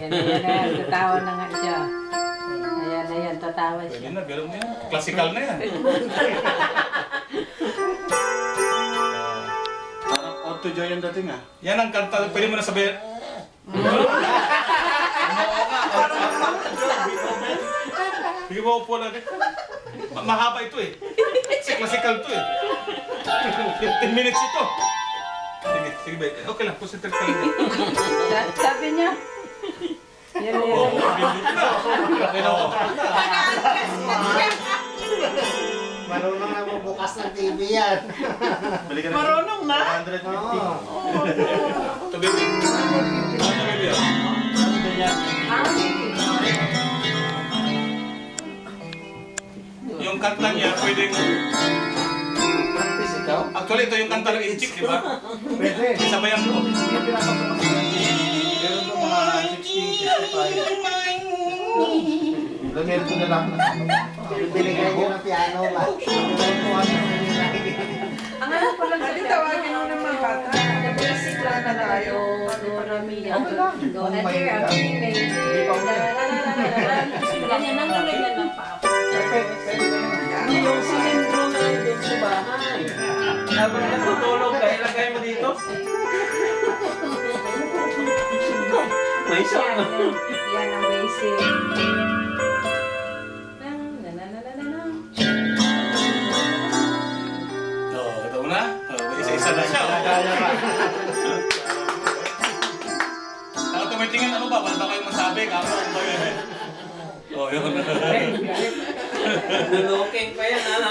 Ayan, tatawa na nga siya. Ayan, tatawa Pwede siya. na, gano'n mo yan. Classical na yan. Parang Otto Joy yung dating ah. Yan ang kanta, pwede mo na sabihin. Sige mo upo lang. Mahaba ito eh. Kasi classical to eh. 15 minutes ito. Sige ba? Okay lang, concentrate ka lang. Sabi niya. Yan, Oo, bindot na. Okay na ako. Marunong na magbukas ng TV yan. Balikan na. Marunong na? 150. Ito, baby. Ito, baby. Yung kanta niya, pwedeng... Practice ikaw? Actually, ito yung kanta ng Inchik, di ba? Pwede. Sabayan mo. Hindi pinapasok sa Meron ko mga 60, 65. Meron ko na lang. Binigay niyo ng piano ba? Ang ano ko lang sa Dali, tawagin mo ng mga bata. The basic lang na tayo. Do, re, mi, yan. Do, na, dear, a, mi, me, ganyan ang tuloy na ng papa. Yung silindro na doon sa bahay. Habang natutulog ka, ilagay mo dito. May shock na. Yan ang basic. Oo, ito mo na. Isa-isa na siya. Ako tumitingin, ano ba? Wala ba kayong masabi? Kako, ano ba yun? Oo, yun. Luluking pa yan, ano?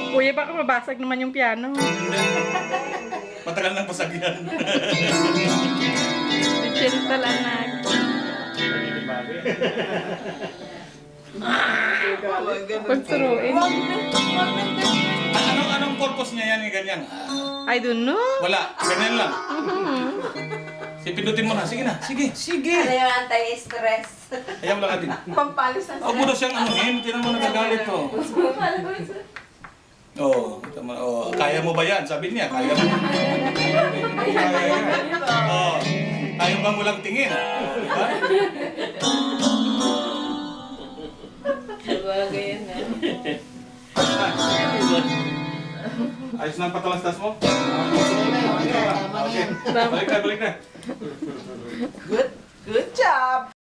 Kuya, baka mabasag naman yung piano. Matagal nang pasag yan. Gentle anak. Pagturuin. Anong purpose niya yan? Ganyan. I don't know. Wala. Ganyan lang. Pindutin mo na. Sige na. Sige. Sige. Ano yung anti-stress? Ayaw mo lang atin. Pampalis na Huwag mo na siyang anuhin. Tinan mo nagagalit to. Oo. Oh, kaya mo ba yan? Sabi niya, kaya mo. Kaya yan. Oo. Kaya ba mo lang tingin? Diba? Sabagay yan na. Ayos na ang patalastas mo? Okay. Balik na, balik na. Good job!